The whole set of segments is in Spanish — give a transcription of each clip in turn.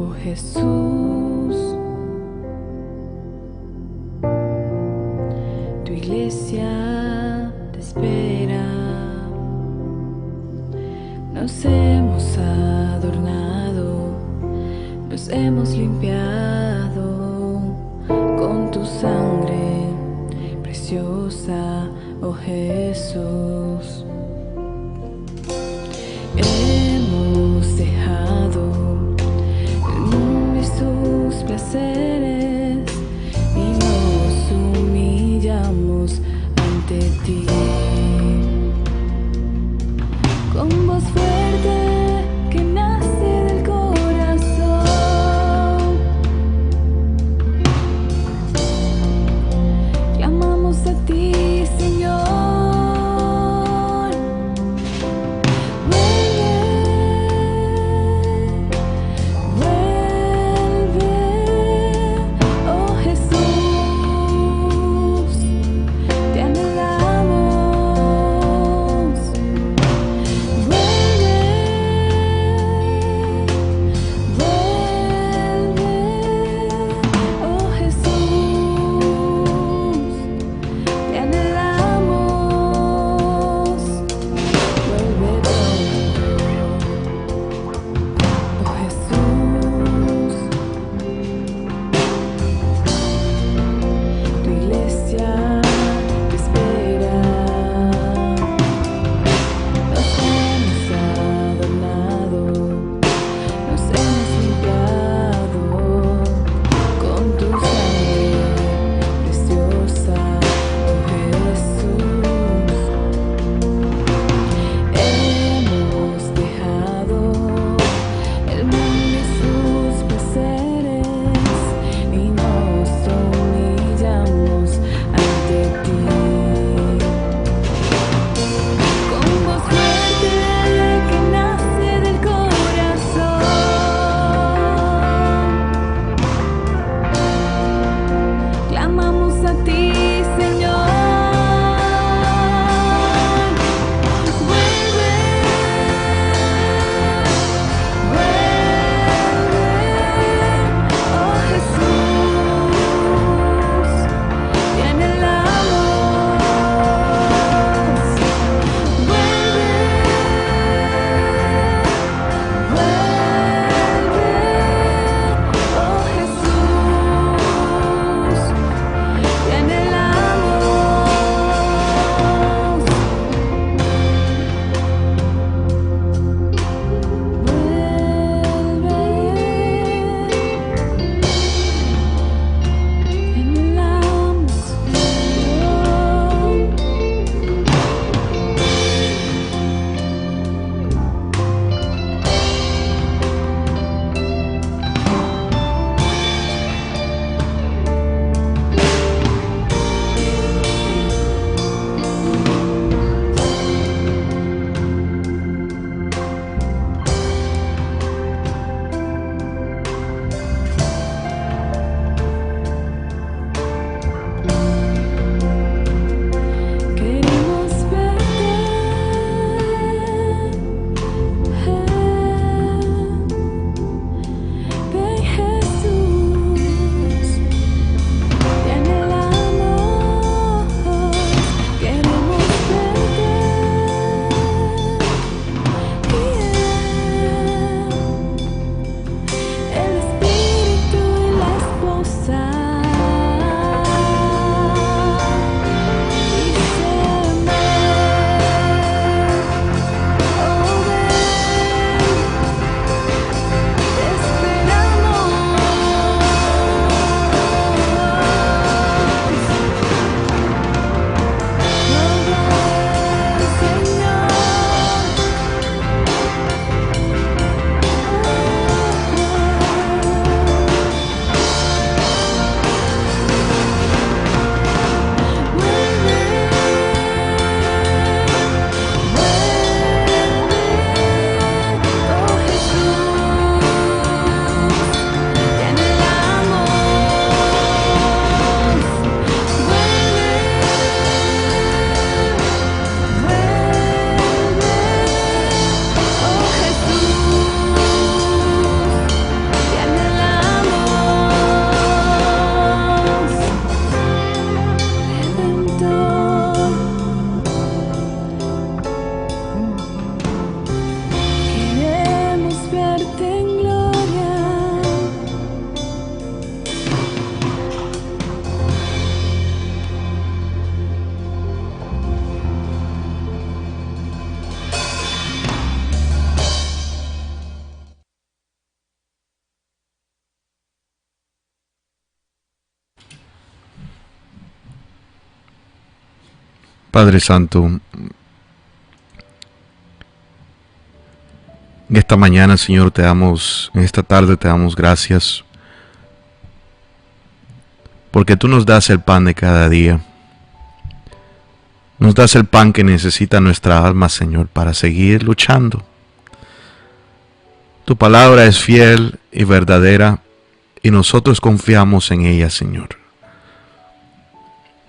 oh Jesús. Tu iglesia te espera. Nos hemos adornado, nos hemos limpiado con tu sangre preciosa, oh Jesús. Hemos dejado el mundo y sus placeres y nos humillamos ante ti. Con voz fuerte que nace del corazón, clamamos a ti, Señor. Vuelve, Padre Santo, en esta mañana, Señor, en esta tarde te damos gracias, porque tú nos das el pan de cada día. Nos das el pan que necesita nuestra alma, Señor, para seguir luchando. Tu palabra es fiel y verdadera, y nosotros confiamos en ella, Señor.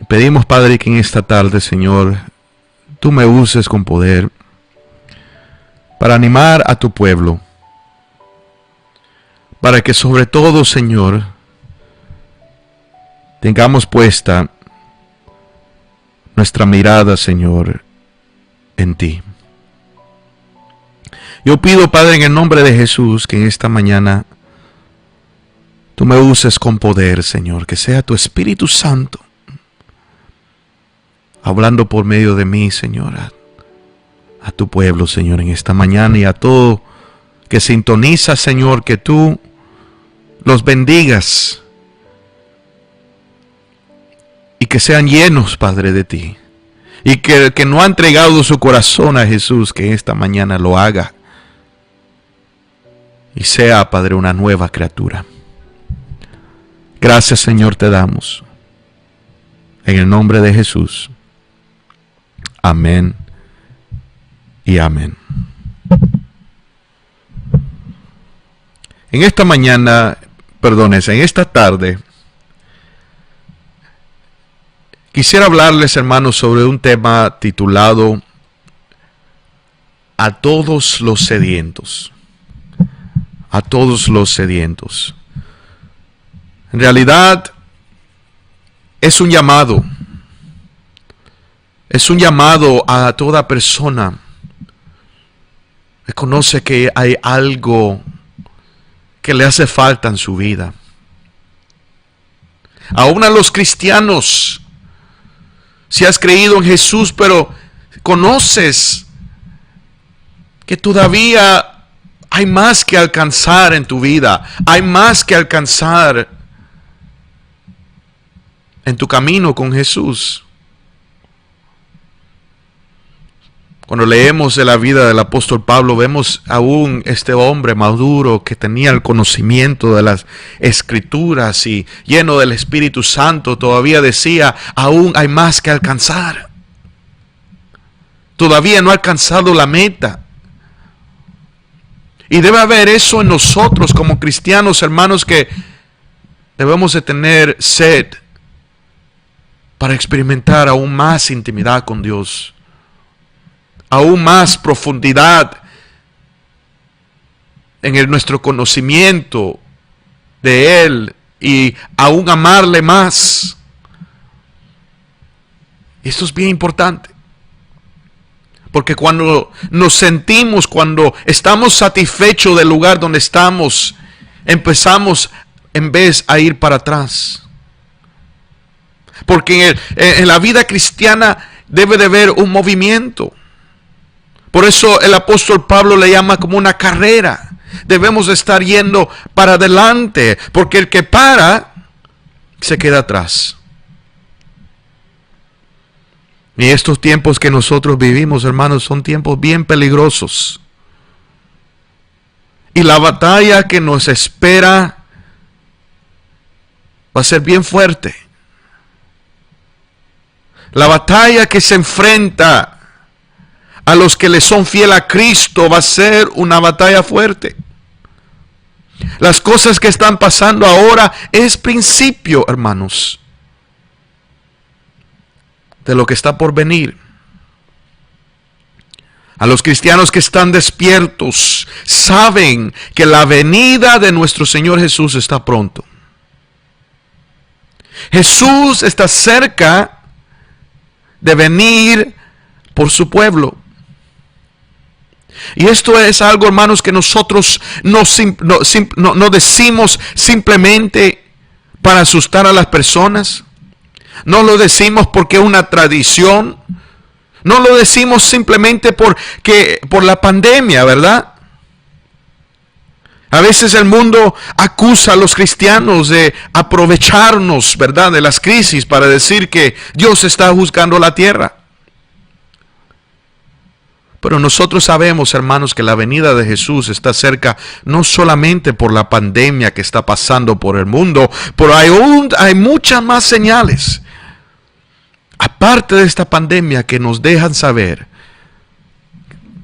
Pedimos, Padre, que en esta tarde, Señor, tú me uses con poder para animar a tu pueblo, para que sobre todo, Señor, tengamos puesta nuestra mirada, Señor, en ti. Yo pido, Padre, en el nombre de Jesús, que en esta mañana tú me uses con poder, Señor, que sea tu Espíritu Santo hablando por medio de mí, Señor, a tu pueblo, Señor, en esta mañana, y a todo que sintoniza, Señor, que tú los bendigas y que sean llenos, Padre, de ti, y que el que no ha entregado su corazón a Jesús, que esta mañana lo haga y sea, Padre, una nueva criatura. Gracias, Señor, te damos en el nombre de Jesús. Amén y amén. En esta mañana, en esta tarde, quisiera hablarles, hermanos, sobre un tema titulado A todos los sedientos. A todos los sedientos. En realidad, es un llamado. Es un llamado a toda persona que conoce que hay algo que le hace falta en su vida. Aún a los cristianos, si has creído en Jesús, pero conoces que todavía hay más que alcanzar en tu vida, hay más que alcanzar en tu camino con Jesús. Cuando leemos de la vida del apóstol Pablo, vemos aún este hombre maduro que tenía el conocimiento de las Escrituras y lleno del Espíritu Santo, todavía decía, aún hay más que alcanzar. Todavía no ha alcanzado la meta. Y debe haber eso en nosotros como cristianos, hermanos, que debemos de tener sed para experimentar aún más intimidad con Dios, aún más profundidad en nuestro conocimiento de Él y aún amarle más. Esto es bien importante. Porque cuando nos sentimos, cuando estamos satisfechos del lugar donde estamos, empezamos en vez a ir para atrás. Porque en la vida cristiana debe de haber un movimiento. Por eso el apóstol Pablo le llama como una carrera. Debemos estar yendo para adelante, porque el que para se queda atrás. Y estos tiempos que nosotros vivimos, hermanos, son tiempos bien peligrosos. Y la batalla que nos espera va a ser bien fuerte. La batalla que se enfrenta a los que le son fiel a Cristo va a ser una batalla fuerte. Las cosas que están pasando ahora es principio, hermanos, de lo que está por venir. A los cristianos que están despiertos, saben que la venida de nuestro Señor Jesús está pronto. Jesús está cerca de venir por su pueblo. Y esto es algo, hermanos, que nosotros no decimos simplemente para asustar a las personas. No lo decimos porque es una tradición. No lo decimos simplemente por la pandemia, ¿verdad? A veces el mundo acusa a los cristianos de aprovecharnos, ¿verdad?, de las crisis para decir que Dios está juzgando la tierra. Pero nosotros sabemos, hermanos, que la venida de Jesús está cerca, no solamente por la pandemia que está pasando por el mundo, pero hay muchas más señales, aparte de esta pandemia, que nos dejan saber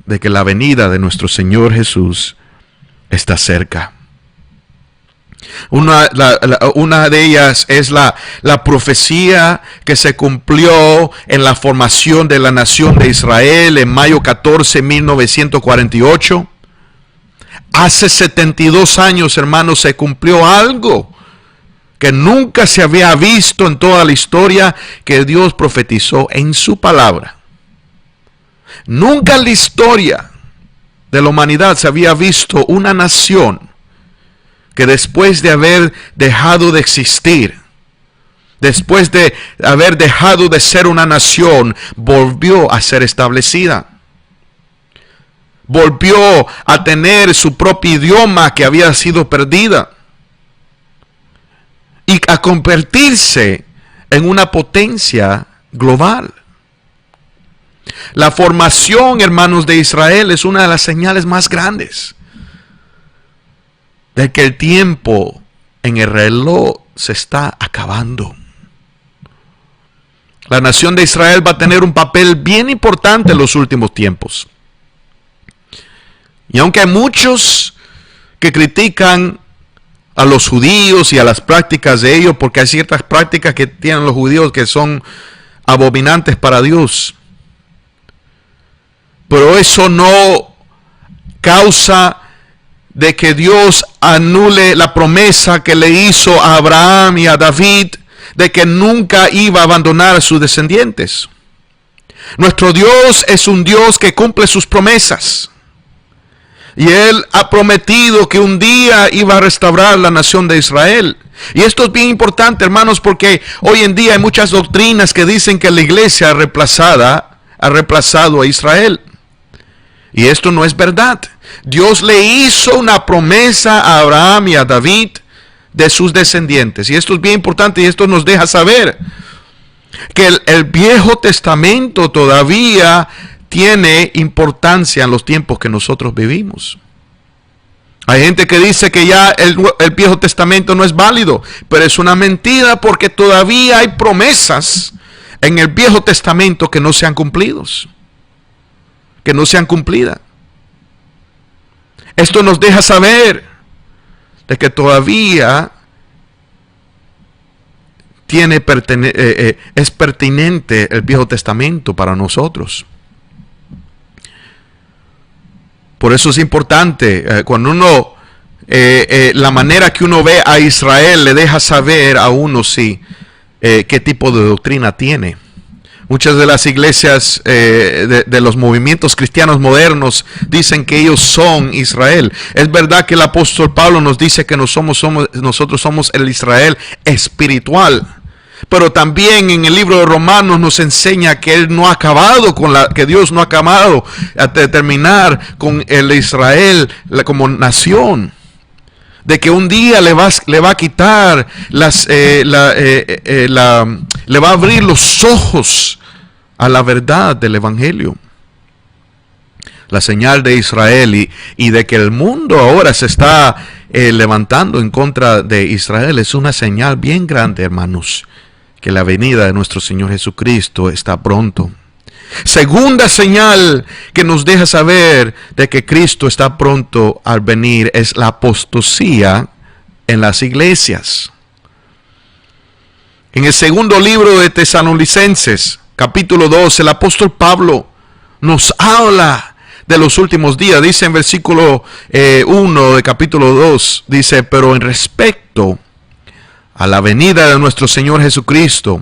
de que la venida de nuestro Señor Jesús está cerca. Una de ellas es la profecía que se cumplió en la formación de la nación de Israel en mayo 14, 1948. Hace 72 años, hermanos, se cumplió algo que nunca se había visto en toda la historia, que Dios profetizó en su palabra. Nunca en la historia de la humanidad se había visto una nación que después de haber dejado de existir, después de haber dejado de ser una nación, volvió a ser establecida. Volvió a tener su propio idioma que había sido perdida. Y a convertirse en una potencia global. La formación, hermanos, de Israel es una de las señales más grandes de que el tiempo en el reloj se está acabando. La nación de Israel va a tener un papel bien importante en los últimos tiempos. Y aunque hay muchos que critican a los judíos y a las prácticas de ellos, porque hay ciertas prácticas que tienen los judíos que son abominantes para Dios, pero eso no causa de que Dios anule la promesa que le hizo a Abraham y a David de que nunca iba a abandonar a sus descendientes. Nuestro Dios es un Dios que cumple sus promesas. Y Él ha prometido que un día iba a restaurar la nación de Israel. Y esto es bien importante, hermanos, porque hoy en día hay muchas doctrinas que dicen que la iglesia ha reemplazado a Israel. Y esto no es verdad. Dios le hizo una promesa a Abraham y a David de sus descendientes. Y esto es bien importante y esto nos deja saber que el Viejo Testamento todavía tiene importancia en los tiempos que nosotros vivimos. Hay gente que dice que ya el Viejo Testamento no es válido, pero es una mentira, porque todavía hay promesas en el Viejo Testamento que no se han cumplido. Que no se han cumplido. Esto nos deja saber de que todavía es pertinente el Viejo Testamento para nosotros. Por eso es importante, cuando uno, la manera que uno ve a Israel le deja saber a uno qué tipo de doctrina tiene. Muchas de las iglesias de los movimientos cristianos modernos dicen que ellos son Israel. Es verdad que el apóstol Pablo nos dice que nosotros somos el Israel espiritual. Pero también en el libro de Romanos nos enseña que Él no ha acabado que Dios no ha acabado de terminar con el Israel como nación. De que un día le va a quitar le va a abrir los ojos a la verdad del Evangelio. La señal de Israel y de que el mundo ahora se está levantando en contra de Israel es una señal bien grande, hermanos, que la venida de nuestro Señor Jesucristo está pronto. Segunda señal que nos deja saber de que Cristo está pronto al venir es la apostasía en las iglesias. En el segundo libro de Tesalonicenses, capítulo 2, el apóstol Pablo nos habla de los últimos días. Dice en versículo 1 de capítulo 2, dice: pero en respecto a la venida de nuestro Señor Jesucristo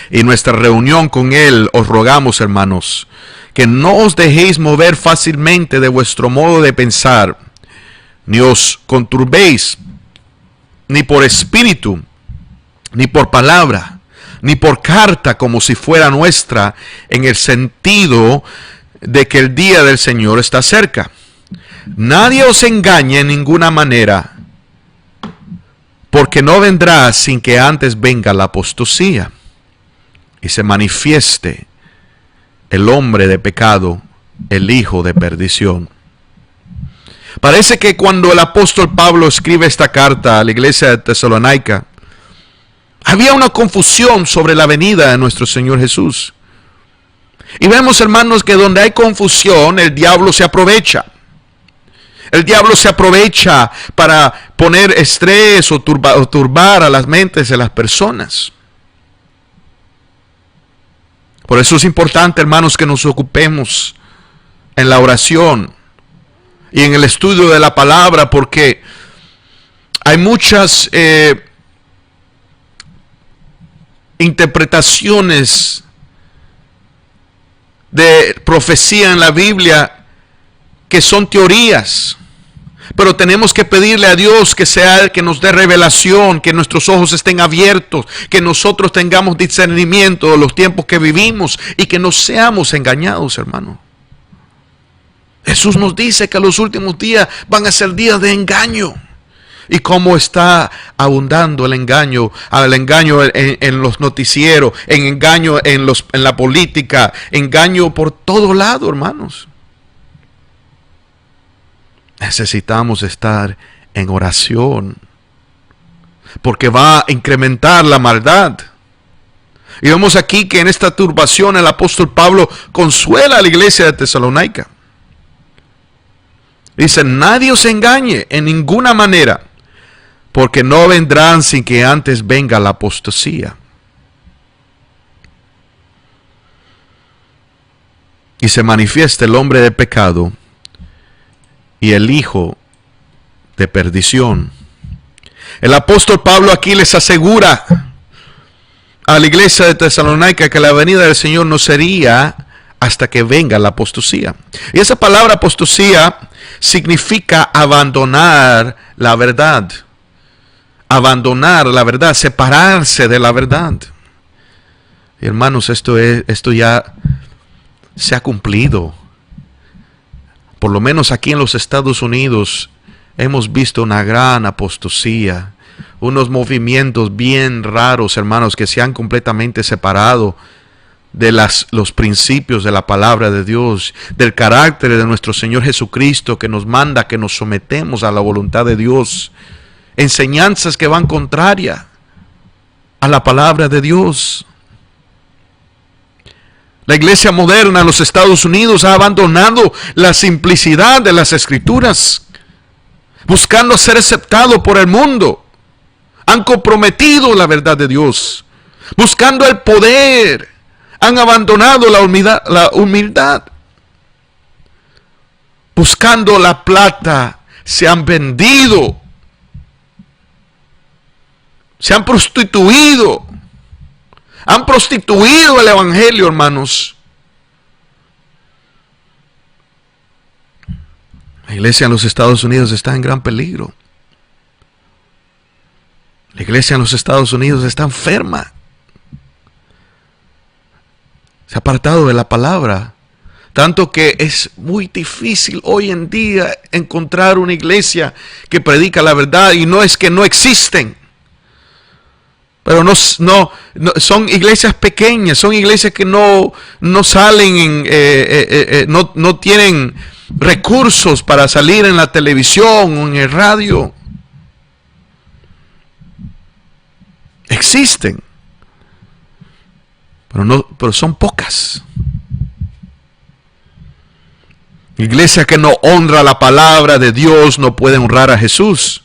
y nuestra reunión con Él, os rogamos, hermanos, que no os dejéis mover fácilmente de vuestro modo de pensar, ni os conturbéis, ni por espíritu, ni por palabra, ni por carta, como si fuera nuestra, en el sentido de que el día del Señor está cerca. Nadie os engañe en ninguna manera, porque no vendrá sin que antes venga la apostasía y se manifieste el hombre de pecado, el hijo de perdición. Parece que cuando el apóstol Pablo escribe esta carta a la iglesia de Tesalónica, había una confusión sobre la venida de nuestro Señor Jesús. Y vemos, hermanos, que donde hay confusión, el diablo se aprovecha. El diablo se aprovecha para poner estrés o turbar a las mentes de las personas. Por eso es importante, hermanos, que nos ocupemos en la oración y en el estudio de la palabra, porque hay muchas interpretaciones de profecía en la Biblia que son teorías. Pero tenemos que pedirle a Dios que sea Él que nos dé revelación, que nuestros ojos estén abiertos, que nosotros tengamos discernimiento de los tiempos que vivimos y que no seamos engañados, hermano. Jesús nos dice que los últimos días van a ser días de engaño. Y cómo está abundando el engaño en los noticieros, en engaño en la política, engaño por todo lado, hermanos. Necesitamos estar en oración, porque va a incrementar la maldad. Y vemos aquí que en esta turbación el apóstol Pablo consuela a la iglesia de Tesalónica. Dice: nadie os engañe en ninguna manera, porque no vendrán sin que antes venga la apostasía. Y se manifiesta el hombre de pecado y el hijo de perdición. El apóstol Pablo aquí les asegura a la iglesia de Tesalónica que la venida del Señor no sería hasta que venga la apostasía. Y esa palabra apostasía significa abandonar la verdad. Abandonar la verdad, separarse de la verdad. Y hermanos, esto ya se ha cumplido. Por lo menos aquí en los Estados Unidos hemos visto una gran apostasía, unos movimientos bien raros, hermanos, que se han completamente separado de los principios de la palabra de Dios, del carácter de nuestro Señor Jesucristo, que nos manda que nos sometemos a la voluntad de Dios. Enseñanzas que van contraria a la palabra de Dios. La iglesia moderna en los Estados Unidos ha abandonado la simplicidad de las Escrituras, buscando ser aceptado por el mundo. Han comprometido la verdad de Dios, buscando el poder. Han abandonado la humildad. Buscando la plata, se han vendido. Se han prostituido. Han prostituido el evangelio, hermanos. La iglesia en los Estados Unidos está en gran peligro. La iglesia en los Estados Unidos está enferma. Se ha apartado de la palabra. Tanto que es muy difícil hoy en día encontrar una iglesia que predica la verdad. Y no es que no existen. Pero no son iglesias pequeñas, son iglesias que no salen, no tienen recursos para salir en la televisión o en el radio. Existen, pero son pocas. Iglesia que no honra la palabra de Dios no puede honrar a Jesús.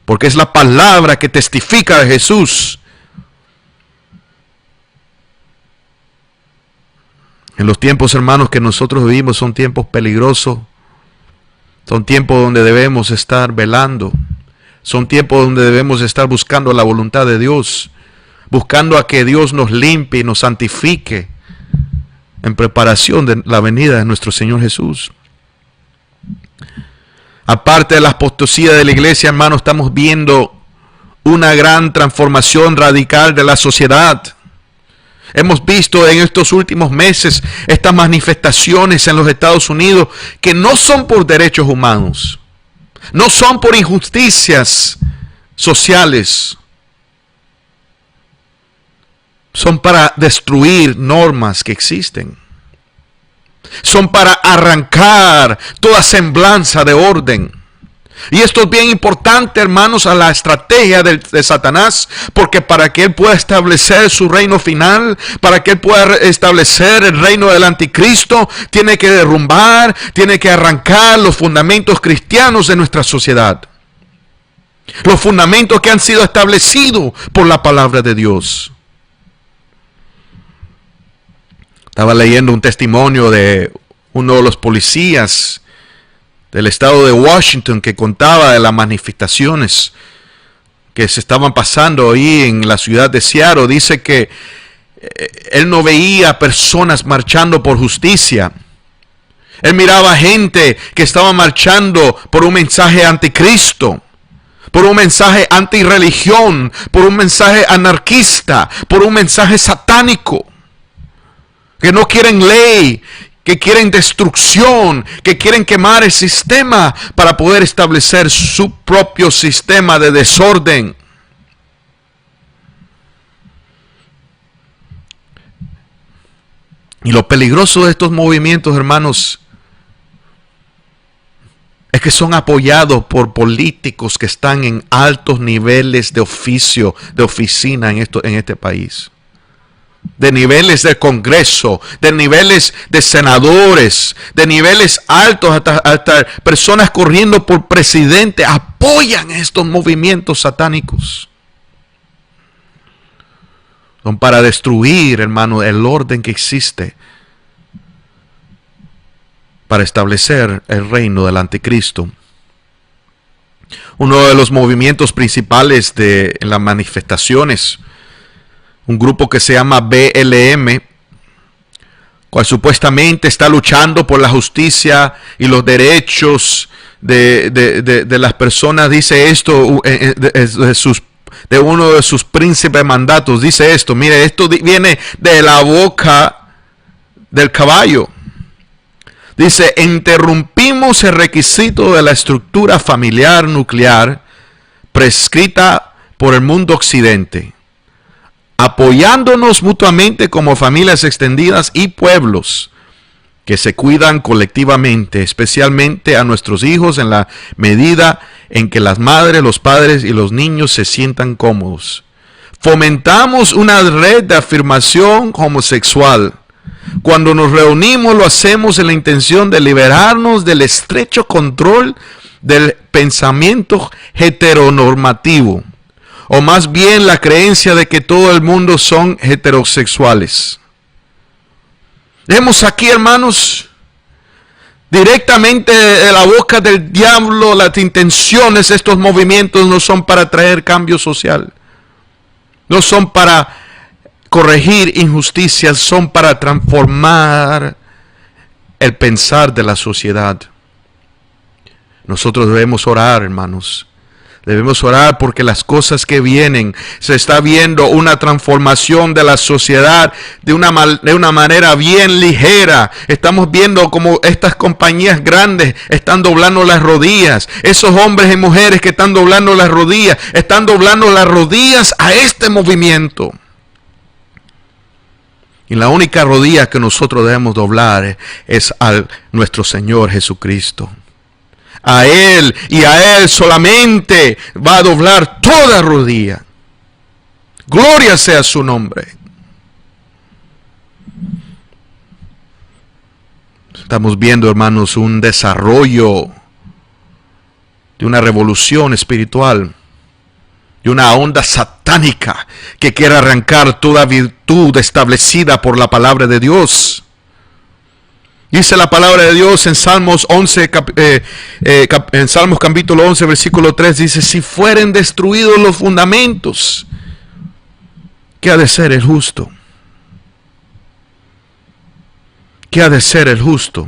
Porque es la palabra que testifica de Jesús. En los tiempos, hermanos, que nosotros vivimos son tiempos peligrosos. Son tiempos donde debemos estar velando. Son tiempos donde debemos estar buscando la voluntad de Dios. Buscando a que Dios nos limpie y nos santifique. En preparación de la venida de nuestro Señor Jesús. Aparte de la apostasía de la iglesia, hermanos, estamos viendo una gran transformación radical de la sociedad. Hemos visto en estos últimos meses estas manifestaciones en los Estados Unidos que no son por derechos humanos, no son por injusticias sociales, son para destruir normas que existen. son para arrancar toda semblanza de orden. Y esto es bien importante, hermanos, a la estrategia de Satanás, porque para que él pueda establecer su reino final, para que él pueda establecer el reino del anticristo, tiene que derrumbar, tiene que arrancar los fundamentos cristianos de nuestra sociedad. Los fundamentos que han sido establecidos por la palabra de Dios. Estaba leyendo un testimonio de uno de los policías del estado de Washington que contaba de las manifestaciones que se estaban pasando ahí en la ciudad de Seattle. Dice que él no veía personas marchando por justicia. Él miraba gente que estaba marchando por un mensaje anticristo, por un mensaje antirreligión, por un mensaje anarquista, por un mensaje satánico, que no quieren ley, que quieren destrucción, que quieren quemar el sistema para poder establecer su propio sistema de desorden. Y lo peligroso de estos movimientos, hermanos, es que son apoyados por políticos que están en altos niveles de oficio, de oficina en este país. De niveles de Congreso, de niveles de senadores, de niveles altos, hasta personas corriendo por presidente, apoyan estos movimientos satánicos. Son para destruir, hermano, el orden que existe para establecer el reino del anticristo. Uno de los movimientos principales de las manifestaciones, un grupo que se llama BLM, cual supuestamente está luchando por la justicia y los derechos de las personas, dice esto de uno de sus príncipes mandatos, dice esto, mire, esto viene de la boca del caballo. Dice, interrumpimos el requisito de la estructura familiar nuclear prescrita por el mundo occidente, apoyándonos mutuamente como familias extendidas y pueblos que se cuidan colectivamente, especialmente a nuestros hijos en la medida en que las madres, los padres y los niños se sientan cómodos. Fomentamos una red de afirmación homosexual. Cuando nos reunimos lo hacemos en la intención de liberarnos del estrecho control del pensamiento heteronormativo, o más bien la creencia de que todo el mundo son heterosexuales. Vemos aquí, hermanos, directamente de la boca del diablo, las intenciones de estos movimientos no son para traer cambio social, no son para corregir injusticias, son para transformar el pensar de la sociedad. Nosotros debemos orar, hermanos. Debemos orar porque las cosas que vienen, se está viendo una transformación de la sociedad de una manera bien ligera. Estamos viendo como estas compañías grandes están doblando las rodillas. Esos hombres y mujeres que están doblando las rodillas a este movimiento. Y la única rodilla que nosotros debemos doblar es a nuestro Señor Jesucristo. A Él y a Él solamente va a doblar toda rodilla. Gloria sea su nombre. Estamos viendo, hermanos, un desarrollo de una revolución espiritual, de una onda satánica que quiere arrancar toda virtud establecida por la palabra de Dios. Dice la palabra de Dios en Salmos 11, en Salmos capítulo 11, versículo 3, dice, si fueren destruidos los fundamentos, ¿qué ha de ser el justo? ¿Qué ha de ser el justo?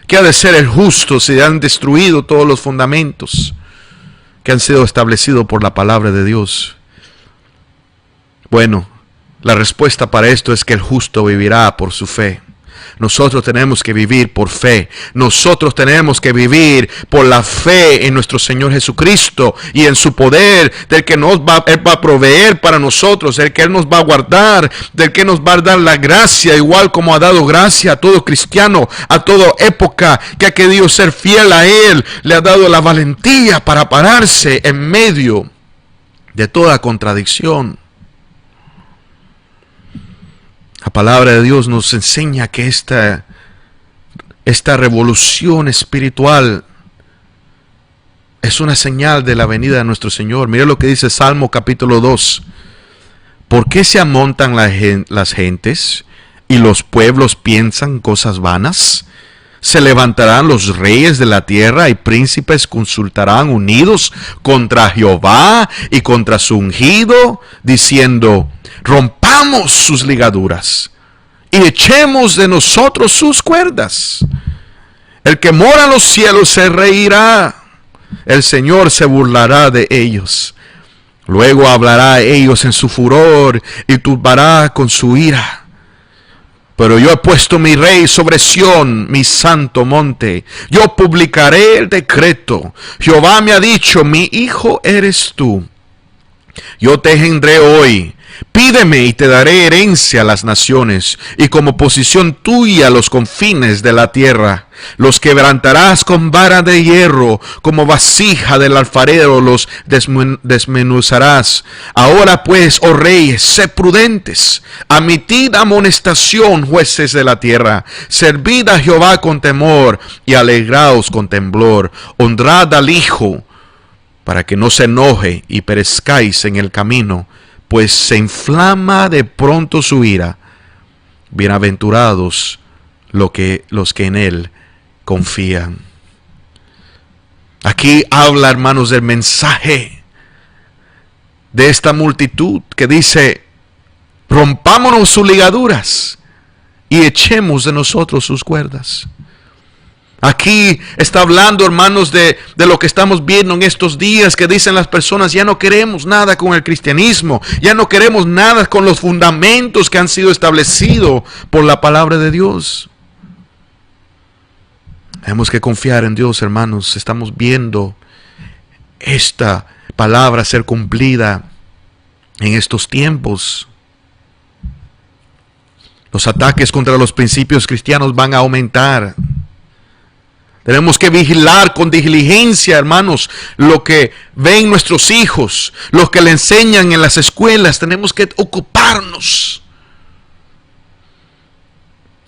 ¿Qué ha de ser el justo si han destruido todos los fundamentos que han sido establecidos por la palabra de Dios? Bueno, la respuesta para esto es que el justo vivirá por su fe. Nosotros tenemos que vivir por fe. Nosotros tenemos que vivir por la fe en nuestro Señor Jesucristo y en su poder, del que Él va a proveer para nosotros, del que Él nos va a guardar, del que nos va a dar la gracia, igual como ha dado gracia a todo cristiano, a toda época que ha querido ser fiel a Él. Le ha dado la valentía para pararse en medio de toda contradicción. La palabra de Dios nos enseña que esta revolución espiritual es una señal de la venida de nuestro Señor. Mire lo que dice Salmo capítulo 2. ¿Por qué se amontan las gentes y los pueblos piensan cosas vanas? Se levantarán los reyes de la tierra y príncipes consultarán unidos contra Jehová y contra su ungido, diciendo: rompamos sus ligaduras y echemos de nosotros sus cuerdas. El que mora en los cielos se reirá, el Señor se burlará de ellos. Luego hablará a ellos en su furor y turbará con su ira. Pero yo he puesto mi rey sobre Sión, mi santo monte. Yo publicaré el decreto. Jehová me ha dicho: mi hijo eres tú. Yo te engendré hoy. Pídeme y te daré herencia a las naciones, y como posesión tuya los confines de la tierra. Los quebrantarás con vara de hierro, como vasija del alfarero los desmenuzarás. Ahora pues, oh reyes, sed prudentes, admitid amonestación, jueces de la tierra. Servid a Jehová con temor, y alegraos con temblor. Honrad al Hijo, para que no se enoje y perezcáis en el camino, pues se inflama de pronto su ira. Bienaventurados los que en él confían. Aquí habla, hermanos, del mensaje de esta multitud que dice: rompámonos sus ligaduras y echemos de nosotros sus cuerdas. Aquí está hablando, hermanos, de lo que estamos viendo en estos días, que dicen las personas: ya no queremos nada con el cristianismo, ya no queremos nada con los fundamentos que han sido establecidos por la palabra de Dios. Tenemos que confiar en Dios, hermanos. Estamos viendo esta palabra ser cumplida en estos tiempos. Los ataques contra los principios cristianos van a aumentar. Tenemos que vigilar con diligencia, hermanos, lo que ven nuestros hijos, lo que le enseñan en las escuelas. Tenemos que ocuparnos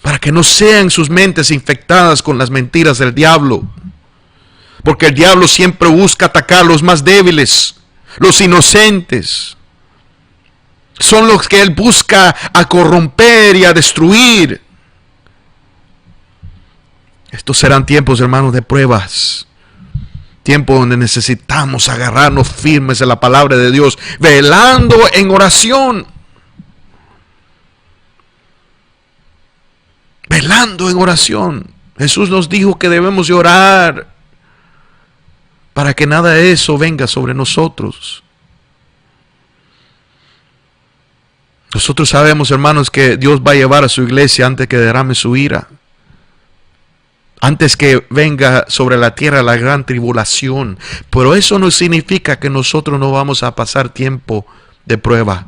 para que no sean sus mentes infectadas con las mentiras del diablo. Porque el diablo siempre busca atacar a los más débiles, los inocentes. Son los que él busca a corromper y a destruir. Estos serán tiempos, hermanos, de pruebas. Tiempo donde necesitamos agarrarnos firmes de la palabra de Dios, velando en oración. Velando en oración. Jesús nos dijo que debemos de orar para que nada de eso venga sobre nosotros. Nosotros sabemos, hermanos, que Dios va a llevar a su iglesia antes que derrame su ira. Antes que venga sobre la tierra la gran tribulación. Pero eso no significa que nosotros no vamos a pasar tiempo de prueba.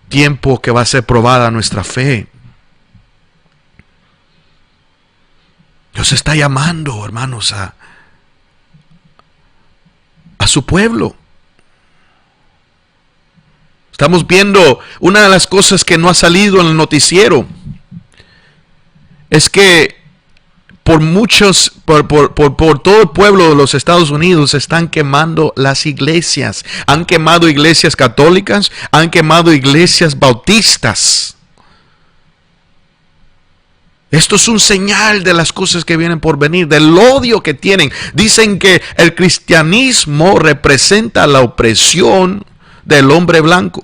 Tiempo que va a ser probada nuestra fe. Dios está llamando, hermanos, a su pueblo. Estamos viendo una de las cosas que no ha salido en el noticiero. Es que por todo el pueblo de los Estados Unidos están quemando las iglesias. Han quemado iglesias católicas, han quemado iglesias bautistas. Esto es un señal de las cosas que vienen por venir, del odio que tienen. Dicen que el cristianismo representa la opresión del hombre blanco.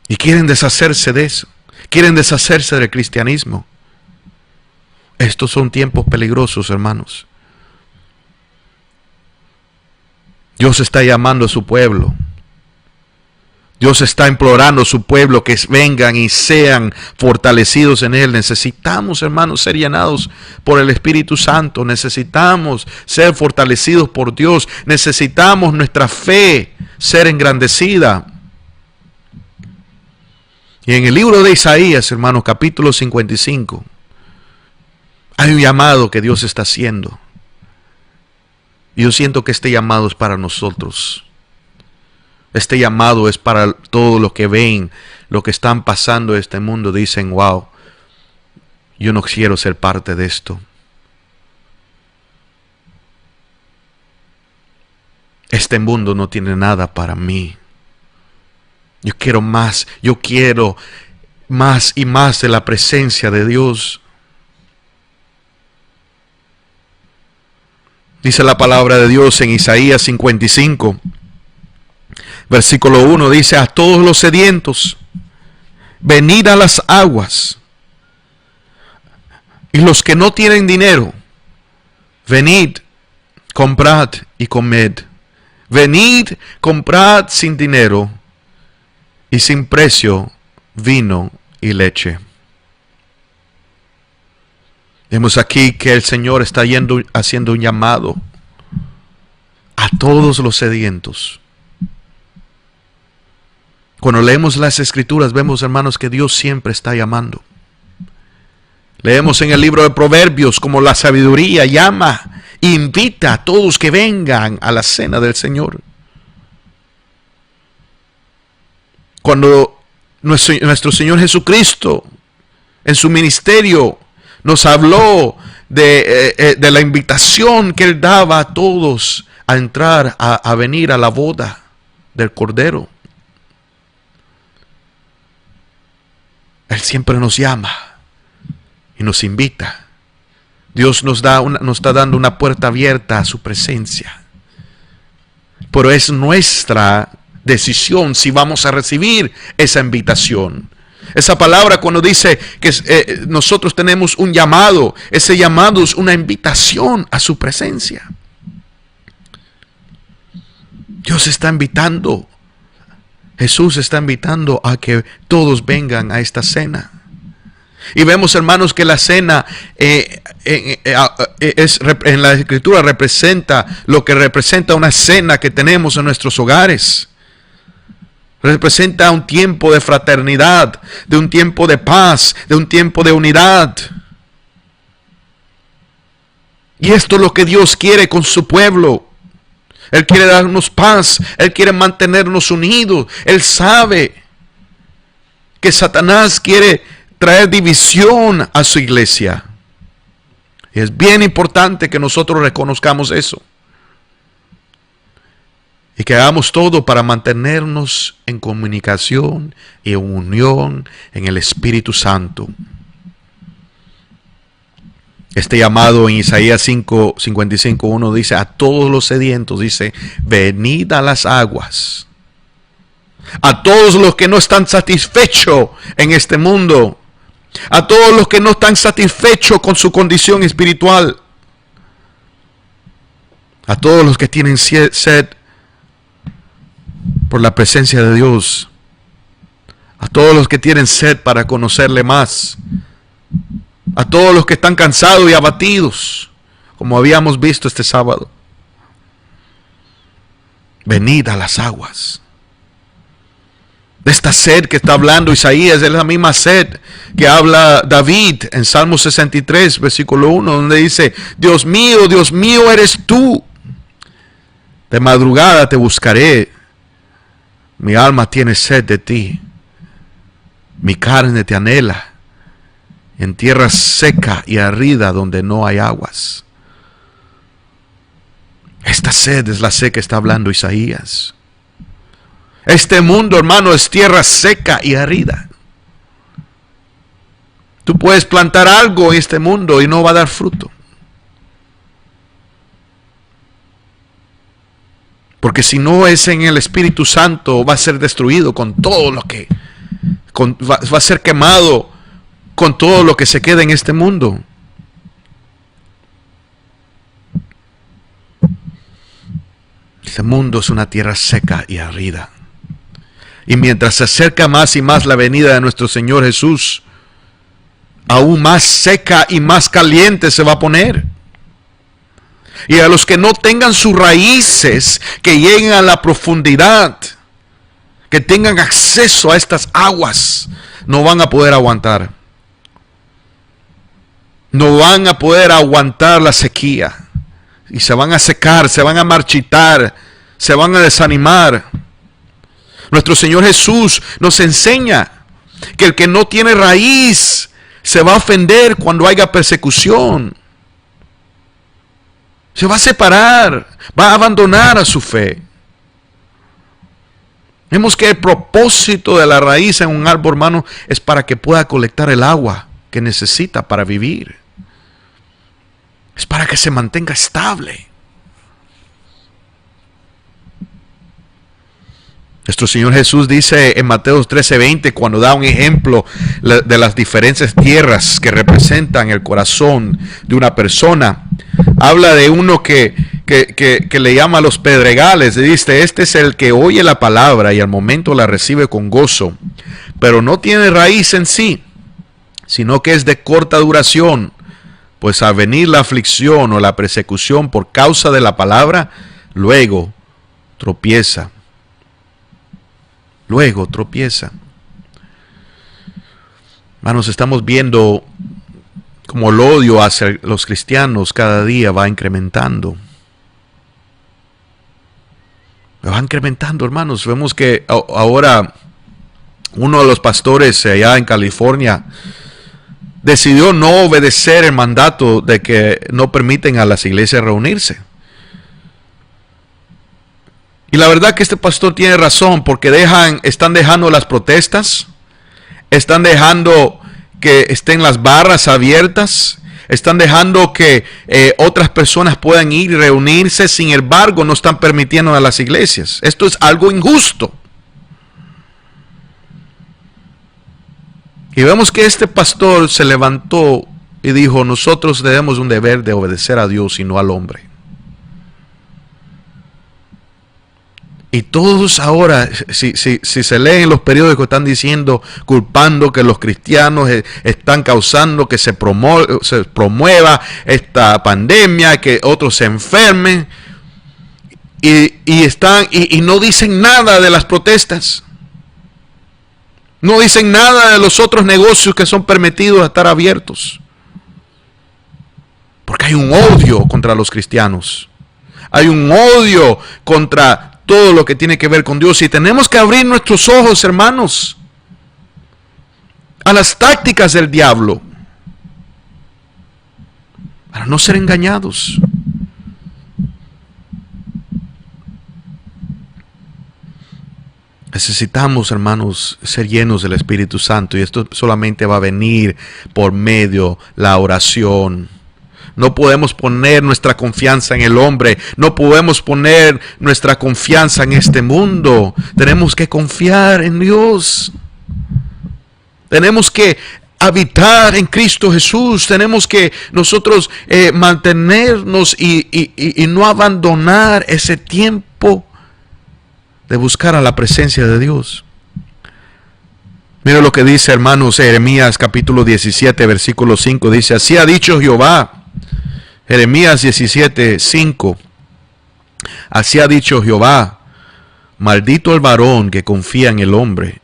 Y quieren deshacerse de eso. Quieren deshacerse del cristianismo. Estos son tiempos peligrosos, hermanos. Dios está llamando a su pueblo. Dios está implorando a su pueblo que vengan y sean fortalecidos en Él. Necesitamos, hermanos, ser llenados por el Espíritu Santo. Necesitamos ser fortalecidos por Dios. Necesitamos nuestra fe ser engrandecida. Y en el libro de Isaías, hermanos, capítulo 55, hay un llamado que Dios está haciendo. Y yo siento que este llamado es para nosotros. Este llamado es para todos los que ven lo que están pasando en este mundo. Dicen, wow, yo no quiero ser parte de esto. Este mundo no tiene nada para mí. Yo quiero más y más de la presencia de Dios. Dice la palabra de Dios en Isaías 55. Versículo 1 dice, a todos los sedientos, venid a las aguas. Y los que no tienen dinero, venid, comprad y comed. Venid, comprad sin dinero y sin precio vino y leche. Vemos aquí que el Señor está haciendo un llamado a todos los sedientos. Cuando leemos las Escrituras, vemos, hermanos, que Dios siempre está llamando. Leemos en el libro de Proverbios como la sabiduría llama, invita a todos que vengan a la cena del Señor. Cuando nuestro Señor Jesucristo en su ministerio nos habló de la invitación que Él daba a todos a entrar, a venir a la boda del Cordero. Él siempre nos llama y nos invita. Dios nos está dando una puerta abierta a su presencia. Pero es nuestra decisión si vamos a recibir esa invitación. Esa palabra cuando dice que nosotros tenemos un llamado, ese llamado es una invitación a su presencia. Dios está invitando. Jesús está invitando a que todos vengan a esta cena. Y vemos, hermanos, que la cena en la Escritura representa lo que representa una cena que tenemos en nuestros hogares. Representa un tiempo de fraternidad, de un tiempo de paz, de un tiempo de unidad. Y esto es lo que Dios quiere con su pueblo. Él quiere darnos paz. Él quiere mantenernos unidos. Él sabe que Satanás quiere traer división a su iglesia. Y es bien importante que nosotros reconozcamos eso. Y que hagamos todo para mantenernos en comunicación y en unión en el Espíritu Santo. Este llamado en Isaías 55:1 dice, a todos los sedientos, dice, venid a las aguas. A todos los que no están satisfechos en este mundo. A todos los que no están satisfechos con su condición espiritual. A todos los que tienen sed por la presencia de Dios. A todos los que tienen sed para conocerle más. A todos los que están cansados y abatidos, como habíamos visto este sábado. Venid a las aguas. De esta sed que está hablando Isaías, es la misma sed que habla David en Salmo 63, versículo 1, donde dice, Dios mío eres tú. De madrugada te buscaré. Mi alma tiene sed de ti. Mi carne te anhela. En tierra seca y árida donde no hay aguas. Esta sed es la sed que está hablando Isaías. Este mundo, hermano, es tierra seca y árida. Tú puedes plantar algo en este mundo y no va a dar fruto. Porque si no es en el Espíritu Santo, va a ser destruido con todo lo que... va a ser quemado con todo lo que se queda en este mundo. Este mundo es una tierra seca y árida. Y mientras se acerca más y más la venida de nuestro Señor Jesús, aún más seca y más caliente se va a poner. Y a los que no tengan sus raíces, que lleguen a la profundidad, que tengan acceso a estas aguas, no van a poder aguantar. No van a poder aguantar la sequía. Y se van a secar, se van a marchitar, se van a desanimar. Nuestro Señor Jesús nos enseña que el que no tiene raíz se va a ofender cuando haya persecución. Se va a separar, va a abandonar a su fe. Vemos que el propósito de la raíz en un árbol, hermano, es para que pueda colectar el agua que necesita para vivir. Es para que se mantenga estable. Nuestro Señor Jesús dice en Mateo 13:20, cuando da un ejemplo de las diferentes tierras que representan el corazón de una persona, habla de uno que le llama los pedregales. Dice, este es el que oye la palabra y al momento la recibe con gozo, pero no tiene raíz en sí, sino que es de corta duración, pues al venir la aflicción o la persecución por causa de la palabra, luego tropieza. Luego tropieza. Hermanos, estamos viendo como el odio hacia los cristianos cada día va incrementando. Va incrementando, hermanos. Vemos que ahora uno de los pastores allá en California decidió no obedecer el mandato de que no permiten a las iglesias reunirse. Y la verdad que este pastor tiene razón, porque están dejando las protestas, están dejando que estén las barras abiertas, están dejando que otras personas puedan ir y reunirse, sin embargo no están permitiendo a las iglesias. Esto es algo injusto. Y vemos que este pastor se levantó y dijo, nosotros tenemos un deber de obedecer a Dios y no al hombre. Y todos ahora, si se leen los periódicos, están diciendo, culpando que los cristianos están causando que se promueva esta pandemia, que otros se enfermen, y no dicen nada de las protestas. No dicen nada de los otros negocios que son permitidos a estar abiertos. Porque hay un odio contra los cristianos. Hay un odio contra todo lo que tiene que ver con Dios. Y tenemos que abrir nuestros ojos, hermanos, a las tácticas del diablo, para no ser engañados. Necesitamos, hermanos, ser llenos del Espíritu Santo, y esto solamente va a venir por medio de la oración. No podemos poner nuestra confianza en el hombre. No podemos poner nuestra confianza en este mundo. Tenemos que confiar en Dios. Tenemos que habitar en Cristo Jesús. Tenemos que nosotros mantenernos y no abandonar ese tiempo de buscar a la presencia de Dios. Mira lo que dice, hermanos, Jeremías capítulo 17, versículo 5. Dice, así ha dicho Jehová. Jeremías 17, 5. Así ha dicho Jehová, maldito el varón que confía en el hombre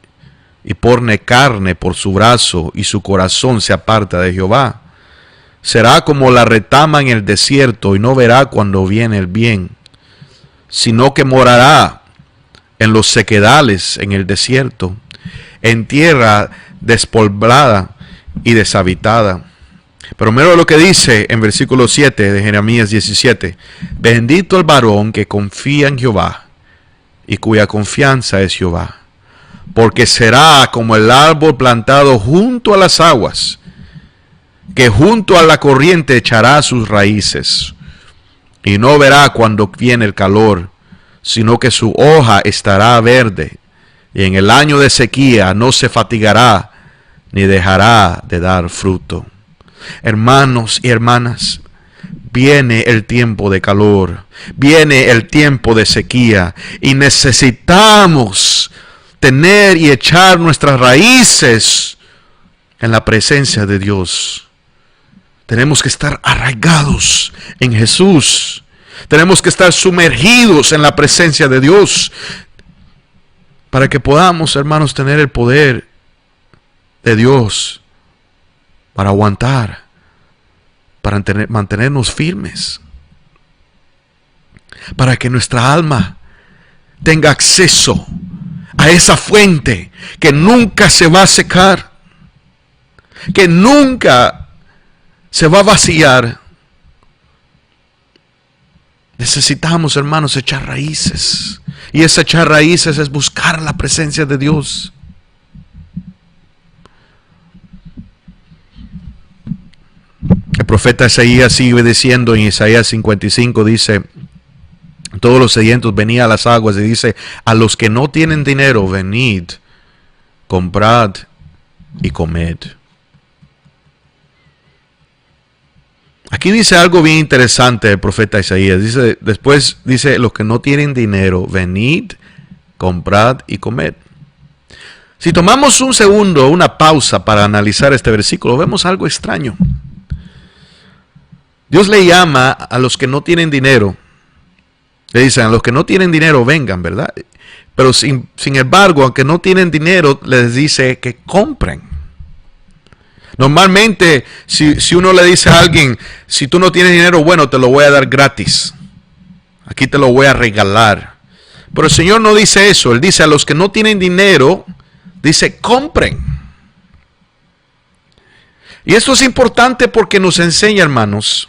y pone carne por su brazo y su corazón se aparta de Jehová. Será como la retama en el desierto y no verá cuando viene el bien, sino que morará en los sequedales en el desierto, en tierra despoblada y deshabitada. Pero mira lo que dice en versículo 7 de Jeremías 17. Bendito el varón que confía en Jehová y cuya confianza es Jehová, porque será como el árbol plantado junto a las aguas, que junto a la corriente echará sus raíces, y no verá cuando viene el calor, sino que su hoja estará verde, y en el año de sequía no se fatigará, ni dejará de dar fruto. Hermanos y hermanas, viene el tiempo de calor, viene el tiempo de sequía, y necesitamos tener y echar nuestras raíces en la presencia de Dios. Tenemos que estar arraigados en Jesús. Tenemos que estar sumergidos en la presencia de Dios para que podamos, hermanos, tener el poder de Dios para aguantar, para mantenernos firmes, para que nuestra alma tenga acceso a esa fuente que nunca se va a secar, que nunca se va a vaciar. Necesitamos, hermanos, echar raíces. Y ese echar raíces es buscar la presencia de Dios. El profeta Isaías sigue diciendo en Isaías 55, dice: todos los sedientos venid a las aguas, y dice: a los que no tienen dinero, venid, comprad y comed. Aquí dice algo bien interesante el profeta Isaías. Después dice: los que no tienen dinero, venid, comprad y comed. Si tomamos un segundo, una pausa para analizar este versículo, vemos algo extraño. Dios le llama a los que no tienen dinero. Le dicen: a los que no tienen dinero vengan, ¿verdad? Pero sin embargo, aunque no tienen dinero, les dice que compren. Normalmente, si uno le dice a alguien: si tú no tienes dinero, bueno, te lo voy a dar gratis. Aquí te lo voy a regalar. Pero el Señor no dice eso. Él dice: a los que no tienen dinero, dice, compren. Y esto es importante porque nos enseña, hermanos,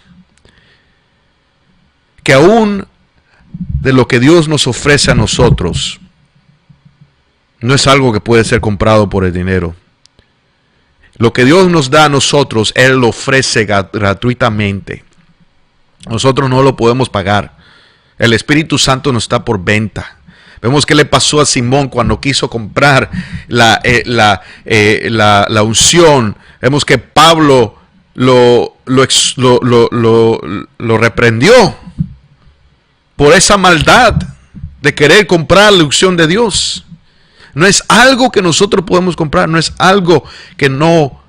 que aún de lo que Dios nos ofrece a nosotros, no es algo que puede ser comprado por el dinero. Lo que Dios nos da a nosotros, Él lo ofrece gratuitamente. Nosotros no lo podemos pagar. El Espíritu Santo no está por venta. Vemos qué le pasó a Simón cuando quiso comprar la unción. Vemos que Pablo lo reprendió por esa maldad de querer comprar la unción de Dios. No es algo que nosotros podemos comprar, no es algo que no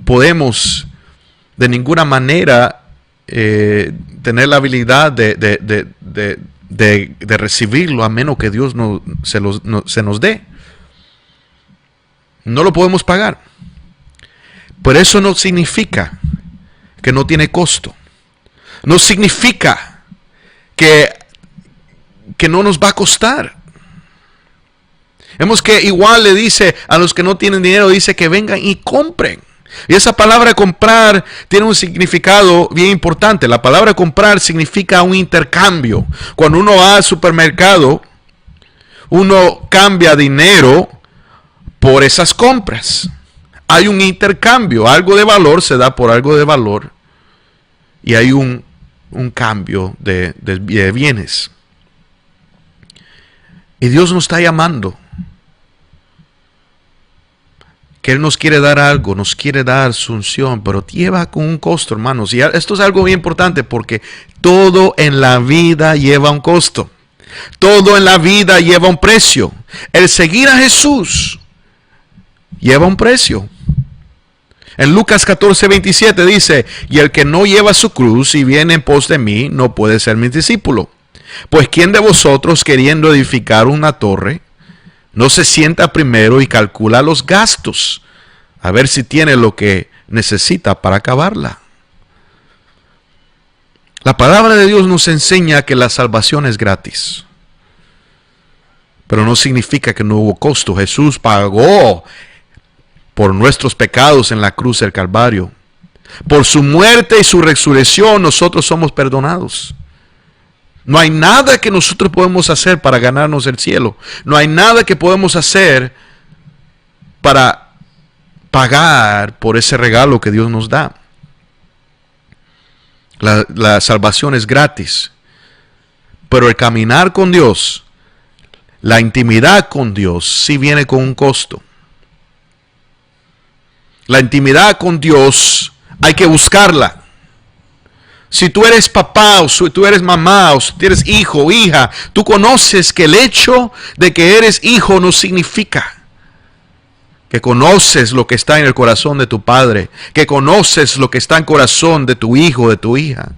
podemos de ninguna manera tener la habilidad de recibirlo, a menos que Dios se nos dé. No lo podemos pagar. Pero eso no significa que no tiene costo. No significa que no nos va a costar. Vemos que igual le dice a los que no tienen dinero, dice que vengan y compren. Y esa palabra comprar tiene un significado bien importante. La palabra comprar significa un intercambio. Cuando uno va al supermercado, uno cambia dinero por esas compras. Hay un intercambio. Algo de valor se da por algo de valor. Y hay un cambio de bienes. Y Dios nos está llamando. Que Él nos quiere dar algo, nos quiere dar su unción, pero lleva con un costo, hermanos. Y esto es algo bien importante porque todo en la vida lleva un costo. Todo en la vida lleva un precio. El seguir a Jesús lleva un precio. En Lucas 14:27 dice: y el que no lleva su cruz y viene en pos de mí, no puede ser mi discípulo. Pues ¿quién de vosotros, queriendo edificar una torre, no se sienta primero y calcula los gastos, a ver si tiene lo que necesita para acabarla? La palabra de Dios nos enseña que la salvación es gratis. Pero no significa que no hubo costo. Jesús pagó por nuestros pecados en la cruz del Calvario. Por su muerte y su resurrección nosotros somos perdonados. No hay nada que nosotros podemos hacer para ganarnos el cielo. No hay nada que podemos hacer para pagar por ese regalo que Dios nos da. La salvación es gratis. Pero el caminar con Dios, la intimidad con Dios, sí viene con un costo. La intimidad con Dios hay que buscarla. Si tú eres papá o si tú eres mamá o si tú eres hijo o hija, tú conoces que el hecho de que eres hijo no significa que conoces lo que está en el corazón de tu padre, que conoces lo que está en el corazón de tu hijo o de tu hija.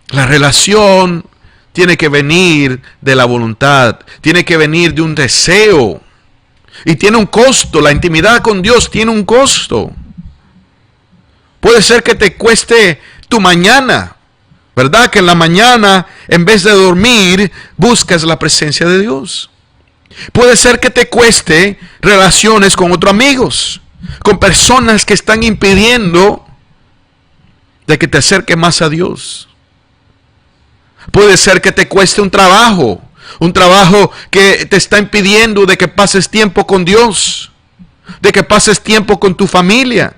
La relación tiene que venir de la voluntad, tiene que venir de un deseo y tiene un costo. La intimidad con Dios tiene un costo. Puede ser que te cueste tu mañana, ¿verdad? Que en la mañana, en vez de dormir, buscas la presencia de Dios. Puede ser que te cueste relaciones con otros amigos, con personas que están impidiendo de que te acerques más a Dios. Puede ser que te cueste un trabajo que te está impidiendo de que pases tiempo con Dios, de que pases tiempo con tu familia.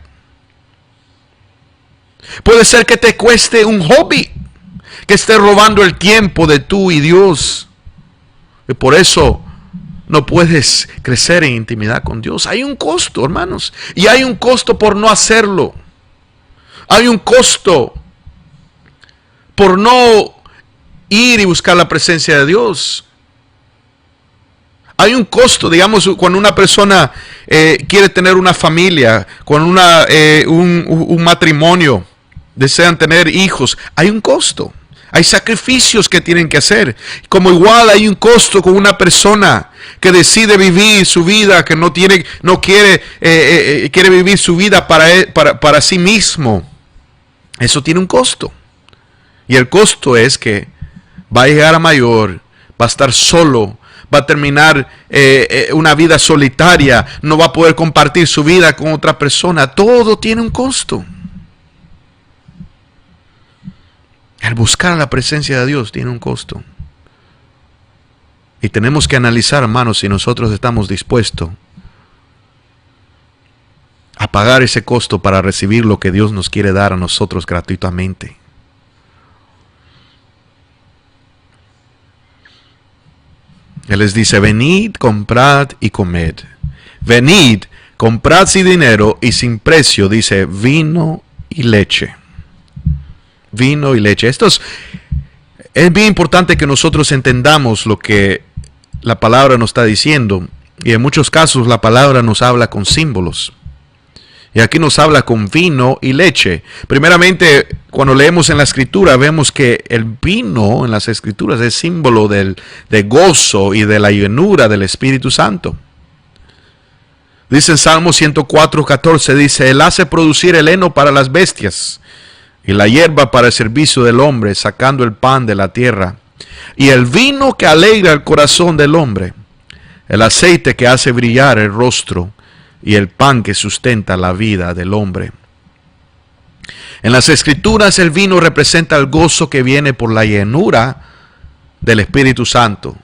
Puede ser que te cueste un hobby que esté robando el tiempo de tú y Dios. Y por eso no puedes crecer en intimidad con Dios. Hay un costo, hermanos. Y hay un costo por no hacerlo. Hay un costo por no ir y buscar la presencia de Dios. Hay un costo, digamos, cuando una persona quiere tener una familia, cuando un matrimonio, desean tener hijos, hay un costo. Hay sacrificios que tienen que hacer. Como igual hay un costo con una persona que decide vivir su vida, que quiere vivir su vida para sí mismo. Eso tiene un costo. Y el costo es que va a llegar a mayor, va a estar solo, va a terminar una vida solitaria, no va a poder compartir su vida con otra persona. Todo tiene un costo. El buscar la presencia de Dios tiene un costo. Y tenemos que analizar, hermanos, si nosotros estamos dispuestos a pagar ese costo para recibir lo que Dios nos quiere dar a nosotros gratuitamente. Él les dice, venid, comprad y comed. Venid, comprad sin dinero y sin precio, dice, vino y leche. Vino y leche. Esto es bien importante que nosotros entendamos lo que la palabra nos está diciendo. Y en muchos casos la palabra nos habla con símbolos. Y aquí nos habla con vino y leche. Primeramente, cuando leemos en la Escritura, vemos que el vino en las Escrituras es símbolo de gozo y de la llenura del Espíritu Santo. Dice en Salmo 104:14, dice, Él hace producir el heno para las bestias y la hierba para el servicio del hombre, sacando el pan de la tierra. Y el vino que alegra el corazón del hombre, el aceite que hace brillar el rostro, y el pan que sustenta la vida del hombre. En las Escrituras el vino representa el gozo que viene por la llenura del Espíritu Santo.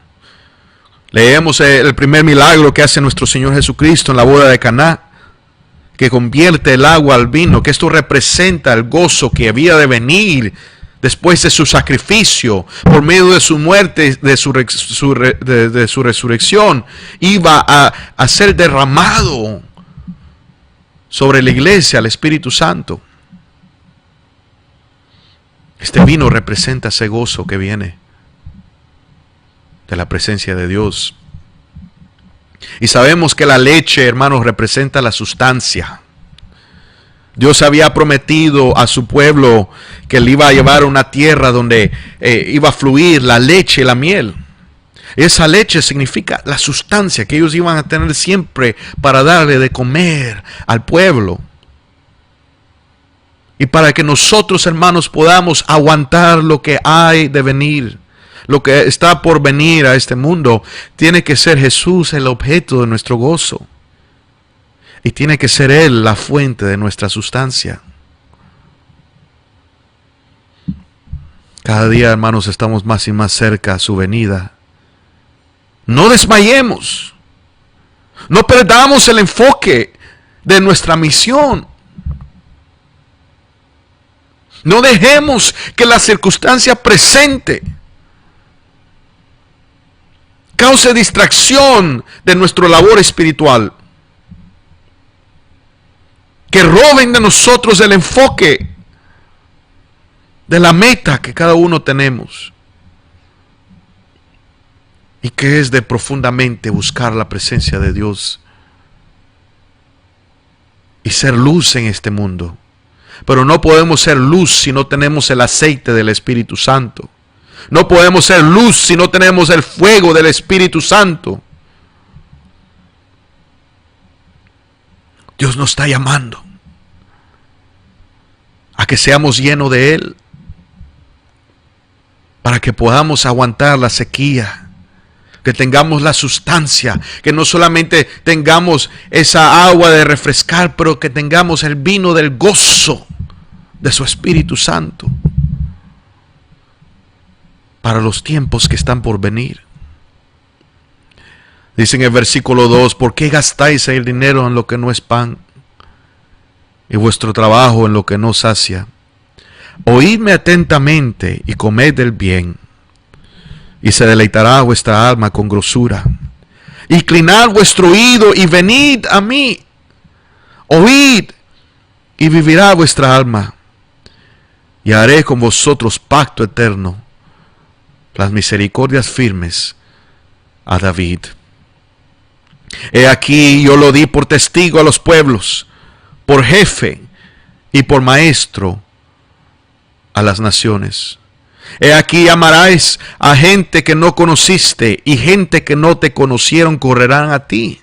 Leemos el primer milagro que hace nuestro Señor Jesucristo en la boda de Caná, que convierte el agua al vino, que esto representa el gozo que había de venir después de su sacrificio, por medio de su muerte, de su resurrección, iba a ser derramado sobre la iglesia, al Espíritu Santo. Este vino representa ese gozo que viene de la presencia de Dios. Y sabemos que la leche, hermanos, representa la sustancia. Dios había prometido a su pueblo que le iba a llevar a una tierra donde iba a fluir la leche y la miel. Esa leche significa la sustancia que ellos iban a tener siempre para darle de comer al pueblo. Y para que nosotros, hermanos, podamos aguantar lo que hay de venir, lo que está por venir a este mundo, tiene que ser Jesús el objeto de nuestro gozo. Y tiene que ser Él la fuente de nuestra sustancia. Cada día, hermanos, estamos más y más cerca a su venida. No desmayemos. No perdamos el enfoque de nuestra misión. No dejemos que la circunstancia presente cause distracción de nuestra labor espiritual. Que roben de nosotros el enfoque de la meta que cada uno tenemos, y que es de profundamente buscar la presencia de Dios y ser luz en este mundo. Pero no podemos ser luz si no tenemos el aceite del Espíritu Santo. No podemos ser luz si no tenemos el fuego del Espíritu Santo. Dios nos está llamando a que seamos llenos de Él, para que podamos aguantar la sequía, que tengamos la sustancia, que no solamente tengamos esa agua de refrescar, pero que tengamos el vino del gozo de su Espíritu Santo para los tiempos que están por venir. Dice en el versículo 2, ¿por qué gastáis el dinero en lo que no es pan, y vuestro trabajo en lo que no sacia? Oídme atentamente y comed del bien, y se deleitará vuestra alma con grosura. Inclinad vuestro oído y venid a mí. Oíd y vivirá vuestra alma, y haré con vosotros pacto eterno, las misericordias firmes a David. He aquí, yo lo di por testigo a los pueblos, por jefe y por maestro a las naciones. He aquí, llamarás a gente que no conociste, y gente que no te conocieron correrán a ti,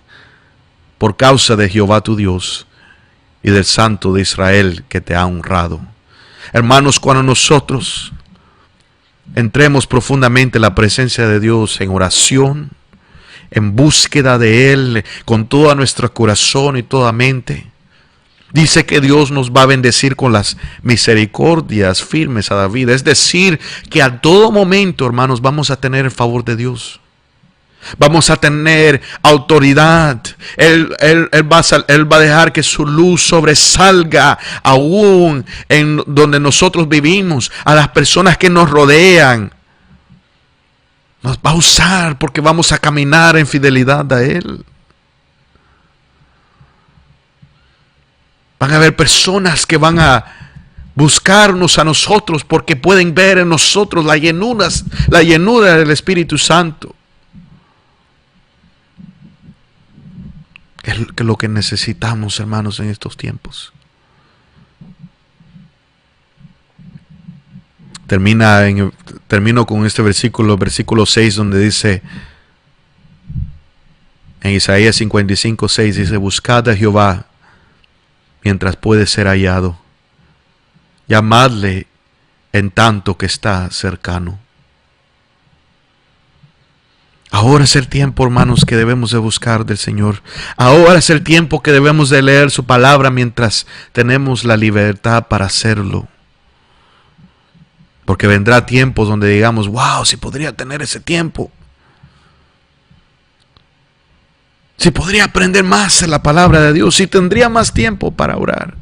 por causa de Jehová tu Dios y del Santo de Israel que te ha honrado. Hermanos, cuando nosotros entremos profundamente en la presencia de Dios en oración, en búsqueda de Él, con todo nuestro corazón y toda mente, dice que Dios nos va a bendecir con las misericordias firmes a David. Es decir, que a todo momento, hermanos, vamos a tener el favor de Dios. Vamos a tener autoridad. Él va a dejar que su luz sobresalga aún en donde nosotros vivimos, a las personas que nos rodean. Nos va a usar porque vamos a caminar en fidelidad a Él. Van a haber personas que van a buscarnos a nosotros porque pueden ver en nosotros la llenura del Espíritu Santo. Que es lo que necesitamos, hermanos, en estos tiempos. Termino con este versículo 6, donde dice, en Isaías 55, 6, dice, buscad a Jehová mientras puede ser hallado, llamadle en tanto que está cercano. Ahora es el tiempo, hermanos, que debemos de buscar del Señor. Ahora es el tiempo que debemos de leer su palabra mientras tenemos la libertad para hacerlo. Porque vendrá tiempos donde digamos, wow, si podría tener ese tiempo. Si podría aprender más en la palabra de Dios, si tendría más tiempo para orar.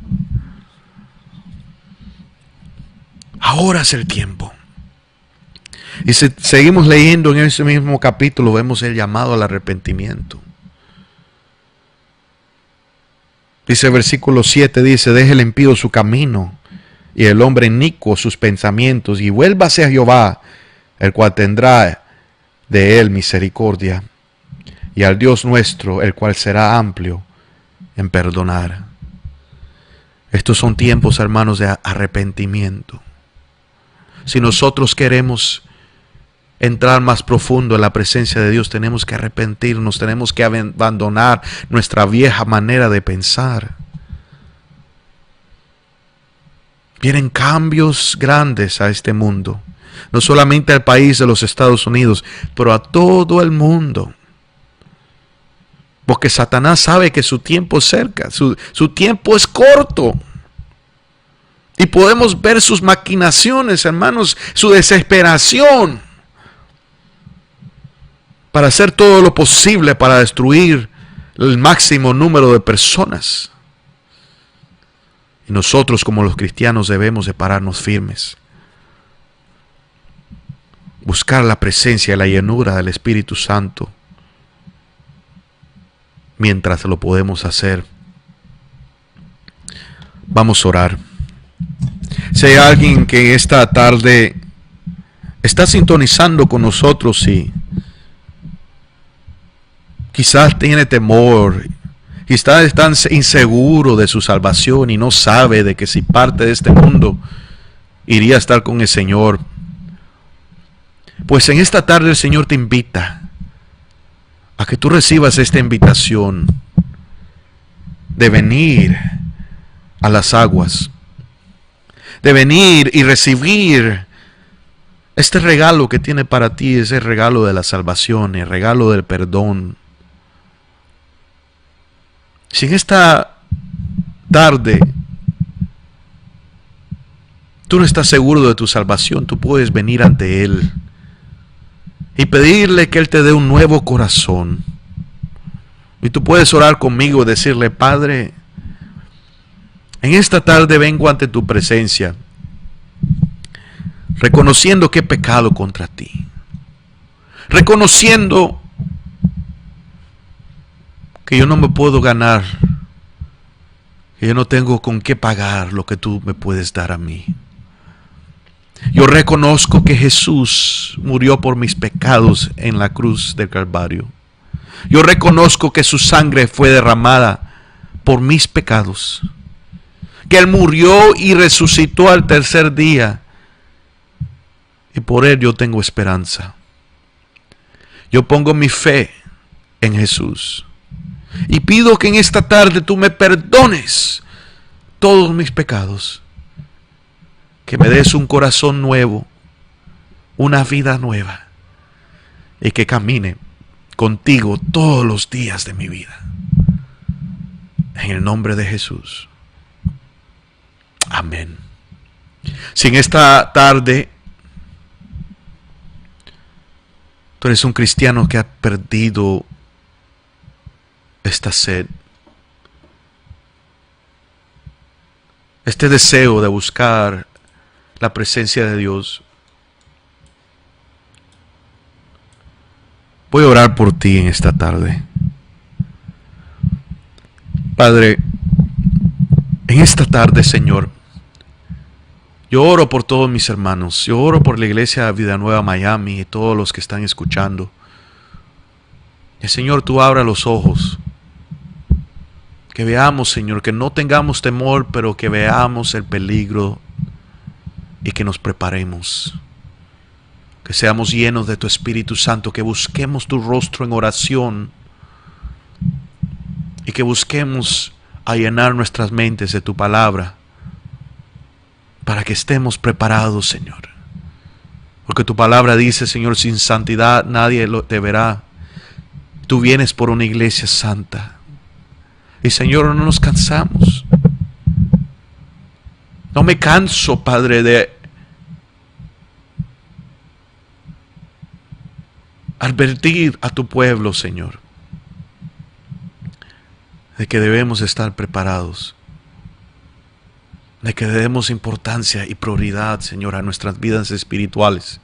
Ahora es el tiempo. Y si seguimos leyendo en ese mismo capítulo, vemos el llamado al arrepentimiento. Dice el versículo 7, dice, deje el impío su camino, y el hombre inicuo sus pensamientos, y vuélvase a Jehová, el cual tendrá de él misericordia, y al Dios nuestro, el cual será amplio en perdonar. Estos son tiempos, hermanos, de arrepentimiento. Si nosotros queremos entrar más profundo en la presencia de Dios, tenemos que arrepentirnos, tenemos que abandonar nuestra vieja manera de pensar. Vienen cambios grandes a este mundo, no solamente al país de los Estados Unidos, pero a todo el mundo. Porque Satanás sabe que su tiempo es cerca, su tiempo es corto. Y podemos ver sus maquinaciones, hermanos, su desesperación para hacer todo lo posible para destruir el máximo número de personas. Y nosotros, como los cristianos, debemos de pararnos firmes. Buscar la presencia y la llenura del Espíritu Santo mientras lo podemos hacer. Vamos a orar. Si hay alguien que esta tarde está sintonizando con nosotros y quizás tiene temor, quizás está inseguro de su salvación y no sabe de que si parte de este mundo iría a estar con el Señor, pues en esta tarde el Señor te invita a que tú recibas esta invitación de venir a las aguas, de venir y recibir este regalo que tiene para ti, ese regalo de la salvación, el regalo del perdón. Si en esta tarde tú no estás seguro de tu salvación, tú puedes venir ante Él y pedirle que Él te dé un nuevo corazón. Y tú puedes orar conmigo y decirle: Padre, en esta tarde vengo ante tu presencia, reconociendo que he pecado contra ti, reconociendo que yo no me puedo ganar, que yo no tengo con qué pagar lo que tú me puedes dar a mí. Yo reconozco que Jesús murió por mis pecados en la cruz del Calvario. Yo reconozco que su sangre fue derramada por mis pecados, que Él murió y resucitó al tercer día, y por Él yo tengo esperanza. Yo pongo mi fe en Jesús y pido que en esta tarde tú me perdones todos mis pecados, que me des un corazón nuevo, una vida nueva, y que camine contigo todos los días de mi vida. En el nombre de Jesús. Amén. Si en esta tarde tú eres un cristiano que ha perdido esta sed, este deseo de buscar la presencia de Dios, voy a orar por ti en esta tarde. Padre, en esta tarde, Señor, yo oro por todos mis hermanos. Yo oro por la iglesia Vida Nueva Miami y todos los que están escuchando. Y Señor, tú abra los ojos. Que veamos, Señor, que no tengamos temor, pero que veamos el peligro y que nos preparemos. Que seamos llenos de tu Espíritu Santo, que busquemos tu rostro en oración y que busquemos allanar nuestras mentes de tu palabra para que estemos preparados, Señor. Porque tu palabra dice, Señor, sin santidad nadie te verá. Tú vienes por una iglesia santa. Y Señor, no nos cansamos. No me canso, Padre, de advertir a tu pueblo, Señor, de que debemos estar preparados, de que debemos importancia y prioridad, Señor, a nuestras vidas espirituales,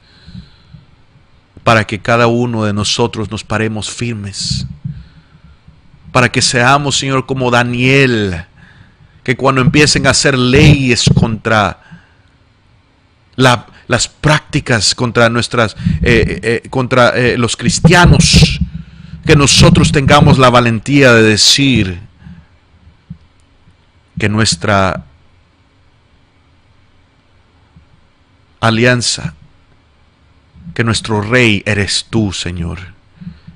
para que cada uno de nosotros nos paremos firmes, para que seamos, Señor, como Daniel, que cuando empiecen a hacer leyes contra las prácticas, contra los cristianos, que nosotros tengamos la valentía de decir que nuestra alianza, que nuestro rey eres tú, Señor,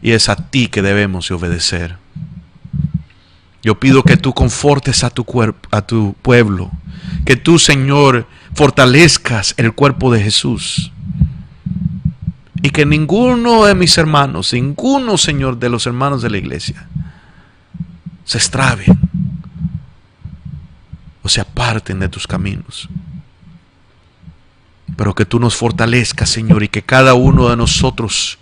y es a ti que debemos de obedecer. Yo pido que tú confortes a tu pueblo, que tú, Señor, fortalezcas el cuerpo de Jesús, y que ninguno de mis hermanos, ninguno, Señor, de los hermanos de la iglesia se extravien o se aparten de tus caminos, pero que tú nos fortalezcas, Señor, y que cada uno de nosotros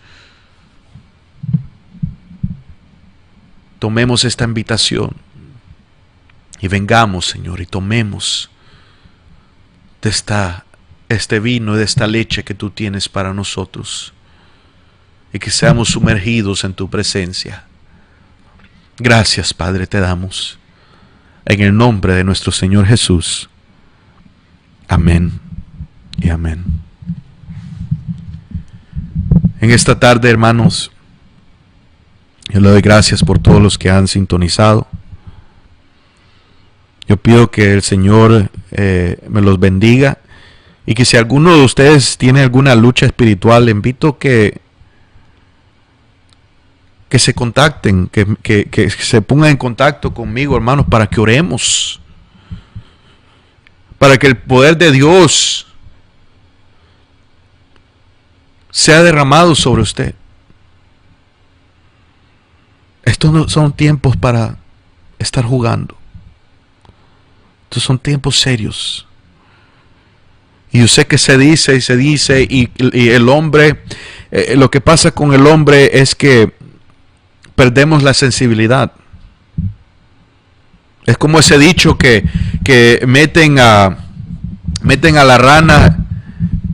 tomemos esta invitación y vengamos, Señor, y tomemos de este vino y de esta leche que tú tienes para nosotros, y que seamos sumergidos en tu presencia. Gracias, Padre, te damos en el nombre de nuestro Señor Jesús. Amén y amén. En esta tarde, hermanos, yo le doy gracias por todos los que han sintonizado. Yo pido que el Señor me los bendiga y que si alguno de ustedes tiene alguna lucha espiritual, le invito que se contacten, que se pongan en contacto conmigo, hermanos, para que oremos, para que el poder de Dios sea derramado sobre usted. Estos no son tiempos para estar jugando. Estos son tiempos serios. Y yo sé que se dice y el hombre, lo que pasa con el hombre es que perdemos la sensibilidad. Es como ese dicho que meten a la rana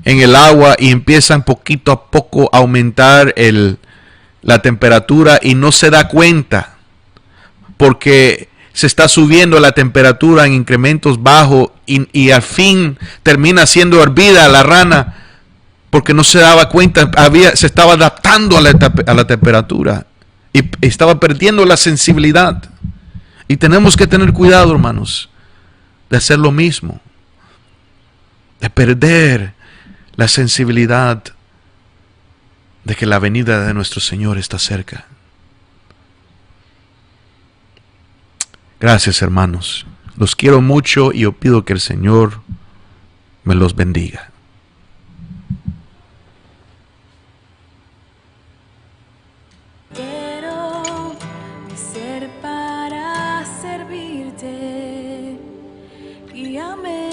en el agua y empiezan poquito a poco a aumentar la temperatura y no se da cuenta porque se está subiendo la temperatura en incrementos bajos y al fin termina siendo hervida la rana porque no se daba cuenta, se estaba adaptando a la temperatura y estaba perdiendo la sensibilidad. Y tenemos que tener cuidado, hermanos, de hacer lo mismo, de perder la sensibilidad de que la venida de nuestro Señor está cerca. Gracias, hermanos. Los quiero mucho y yo pido que el Señor me los bendiga. Quiero ser para servirte. Guíame.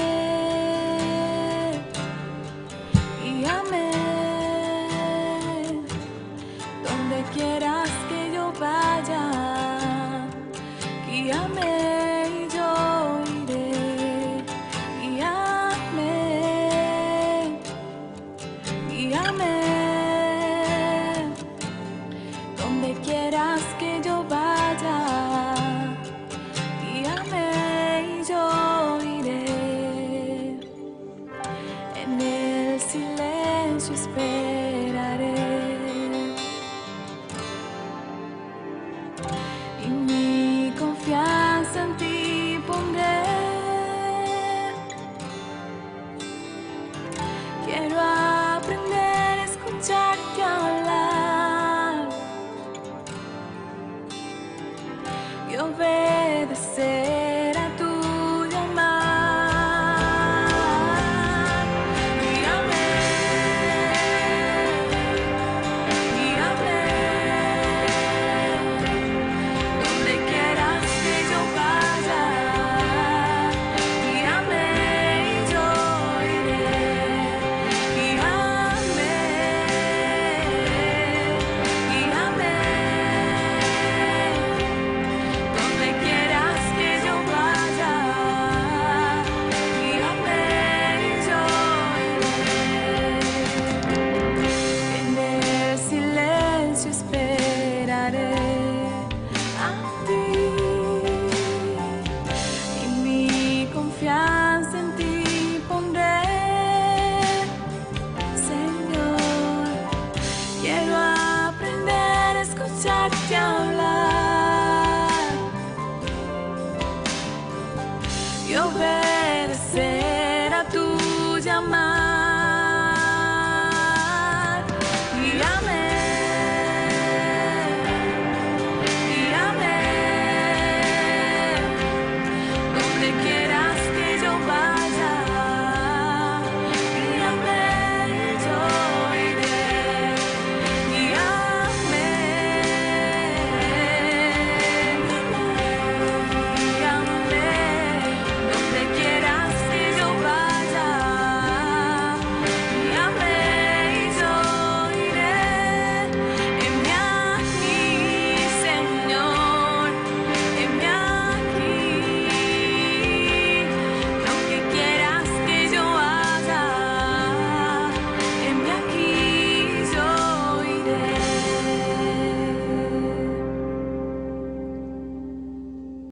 Guíame. Donde quieras que yo vaya. Guíame.